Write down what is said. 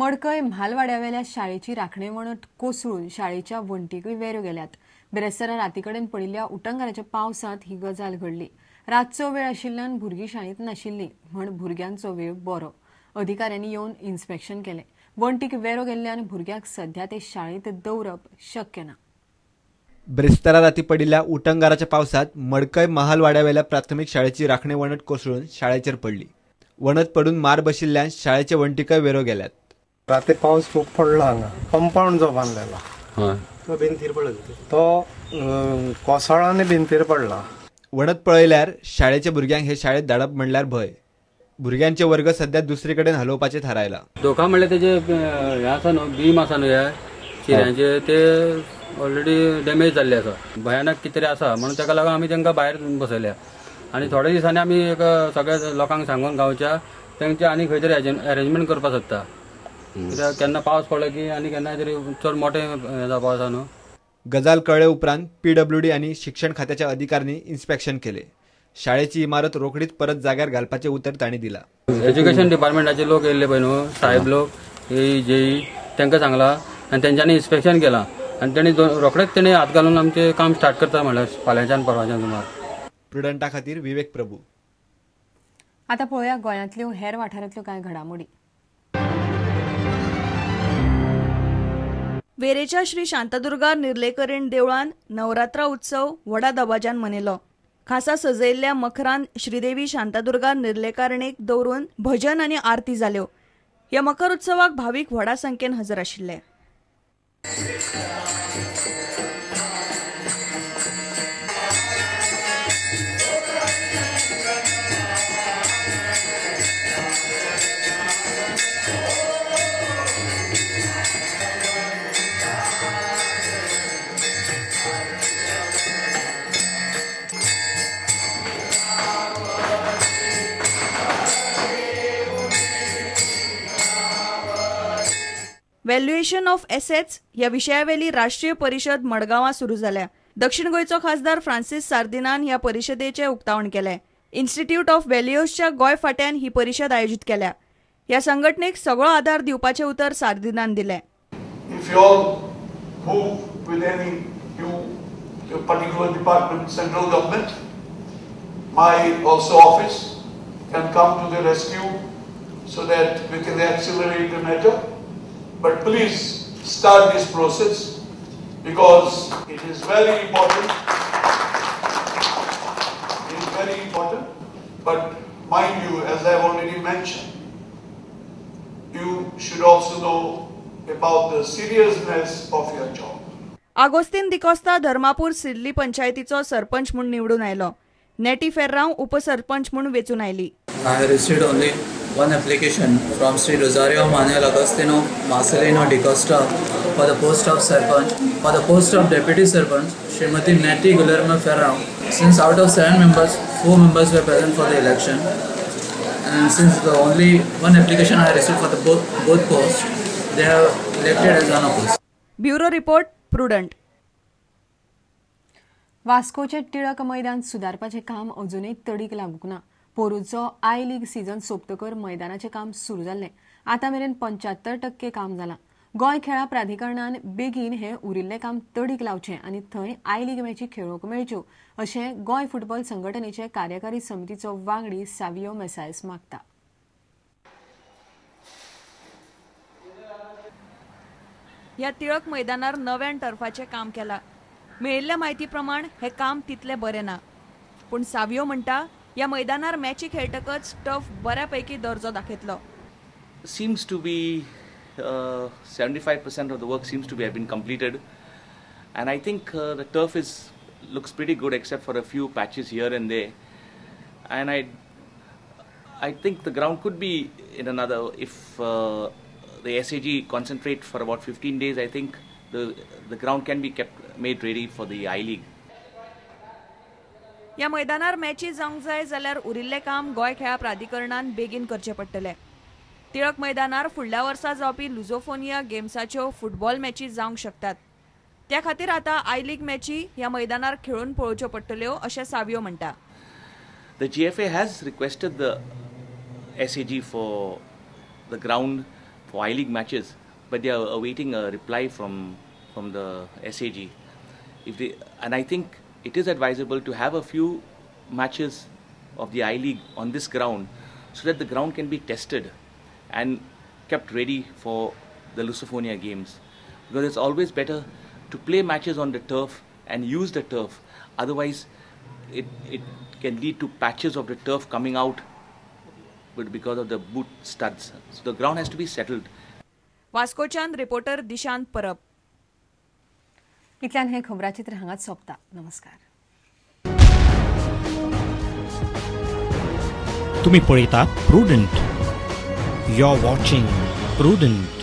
मडकय म्हालवाड्यावेल्या शाळेची राखणे वणट कोसळून शाळेच्या वण्टीकय वेरो गेल्यात. बिरेस्तारा रातीकडेन पडिल्ल्या उटंगाराच्या पावसांत ही गजाल घडली. रातचो वेळ आशिल्ल्यान भुरगीं शाळेंत नाशिल्लीं म्हण भुरग्यांचो वेळ बरो. अधिकाऱ्यांनी येवन इन्स्पेक्शन केलें. वण्टीक वेरो गेल्ल्यान भुरग्यांक सध्या ते शाळेंत दवरप शक्य ना. बिरेस्तारा राती पडिल्ल्या उटंगाराच्या पावसांत मडकय महालवाड्यावेल्या प्राथमीक शाळेची राखणे वणट कोसळून शाळेचेर पडली. वणत पडून मार बशिल्ल्यान शाळेचे वण्टीकय वेरो गेल्यात. रात्री पाऊस खूप पडला हांगा. कंपाऊंड जो बांधलेला तो भिंतीर पडला, तो कोसळांनी भिंतीर पडला. वणत पळयल्यार शाळेच्या भुरग्यांक हे शाळेत धाडप म्हणल्यार भय. भुरग्यांचे वर्ग सध्या दुसरे कडेन हलोवपाचे थारायला. धोका म्हणल्यार तेजे हे आसा न्हू, बीम आसा न्हू, हे चिऱ्यांचे ते ऑलरेडी डॅमेज जाल्ले आसा. भयानक कितें तरी आसा म्हणून ताका लागून आमी तांकां भायर बसयल्या. आनी थोड्या दिसांनी आमी एक सगळ्या लोकांक सांगून गांवच्या तेंचे आनी खंय तरी अरेंजमेंट करपाक सोदता. कित्याक केन्ना पावस पडलो की आनी केन्ना तरी चड मोठे जावपा आसा न्हू. गजाल कळ्ळे उपरांत PWD आनी शिक्षण खात्याच्या अधिकाऱ्यांनी इन्स्पेक्शन केले. शाळेची इमारत रोखडीच परत जाग्यार घालपाचे उतर तांणी दिला. एज्युकेशन डिपार्टमेंटाचे लोक येयल्ले पळय न्हू, साहेब लोक, JE तांकां सांगला आनी तेंच्यांनी इन्स्पेक्शन केलां आनी तेणी रोखडेच तेणी हात घालून आमचें काम स्टार्ट करता म्हणल्यार फाल्यांच्यान परवाच्यान सुमार. प्रुडंटा खातीर विवेक प्रभू. आता पळोवया गोंयांतल्यो हेर वाठारांतल्यो कांय घडामोडी. वेरेच्या श्री शांतादुर्गा निर्लेकरीण देवळान नवरात्रा उत्सव व्हडा दबाज्यान मनयलो. खासा सजयल्ल्या मखरान श्रीदेवी शांतादुर्गा निर्लेकारणेक दवरून भजन आनी आरती जाल्यो. ह्या मकर उत्सवाक भावीक व्हडा संख्येन हजर आशिल्ले. व्हॅल्युएशन ऑफ एसेट्स ह्या विशयावेली राष्ट्रीय परिशद मडगांवां सुरू जाल्या. दक्षिण गोंयचो खासदार फ्रांसीस सार्दिनान ह्या परिशदेचे उक्तावण केले. इन्स्टिट्यूट ऑफ व्हॅल्युअर्सच्या गोंय फाट्यान ही परिशद आयोजीत केल्या. ह्या संघटनेक सगळो आदार दिवपाचे उतर सार्दिनान दिले. If you all move with any your particular department, central government, my also office can come to the rescue so that we can accelerate the matter. But please start this process because it is very important. It is very important. But mind you, as I have already mentioned, you should also know about the seriousness of your job. Agostinho D'Costa Dharmapur सिडली पंचायतीचो सरपंच म्हूण निवडून आयलो. नेटी फेर्रांव उपसरपंच म्हूण वेचून आयली. I received only one application from Sri Rosario Manuel Agostino Marcelino Di Costa for the post of Sarpanch. For the post of Deputy Sarpanch, Srimati Nettie Guillermo Ferrao. Since out of 7 members, 4 members were present for the election, and since the only one application I received for the both posts, they have elected as unopposed. Bureau Report, Prudent. वास्कोचे टिळक मैदान सुदारपाचे काम अजूनय तडीक लागूंक ना. पोरूचो I league season सोंपतकर मैदानाचे काम सुरू जाल्ले. आतां मेरेन 75% काम जालां. गोंय खेळा प्राधिकरणान बेगीन हे उरिल्ले काम तडीक लावचें आनी थंय आय लीग मॅची खेळूंक मेळच्यो अशें गोंय फुटबॉल संघटनेचे कार्यकारी समितीचो वांगडी सावियो मेसायस मागता. ह्या टिळक मैदानार नव्यान टर्फाचे काम केलां. मेळिल्ल्या म्हायती प्रमाण हे काम तितले बरें ना. पूण सावियो म्हणटा ह्या मैदानार मॅची खेळटकच टर्फ बऱ्यापैकी दर्जो दाखयतलो. Seems to be 75% of the work seems to have been completed, and I think the turf looks pretty good except for a few patches here and there, and I think the ground could be in another, if the SAG concentrate for about 15 days, I think the ground can be made ready for the I League. ह्या मैदानार मॅची जावंक जाय जाल्यार उरिल्ले काम गोंय खेळा प्राधिकरणान बेगीन करचे पडटले. टिळक मैदानार फुडल्या वर्सा जावपी लुझोफोनिया गेम्साच्यो फुटबॉल मॅची जावंक शकतात. त्या खातीर आतां आय लीग मॅची ह्या मैदानार खेळून पळोवच्यो पडटल्यो अशें सावियो म्हणटा. The GFA has requested the SAG for the ground for I-League matches, but they are awaiting a reply from the SAG. And I think it is advisable to have a few matches of the I-League on this ground so that the ground can be tested and kept ready for the Lusophonia games. Because it's always better to play matches on the turf and use the turf. Otherwise, it can lead to patches of the turf coming out because of the boot studs. So the ground has to be settled. वास्कोच्यान reporter Dishant Parab. इतल्यान हे खबराचित्र हांगाच सोंपता. नमस्कार. तुम्ही पळयतात Prudent. You are watching prudent.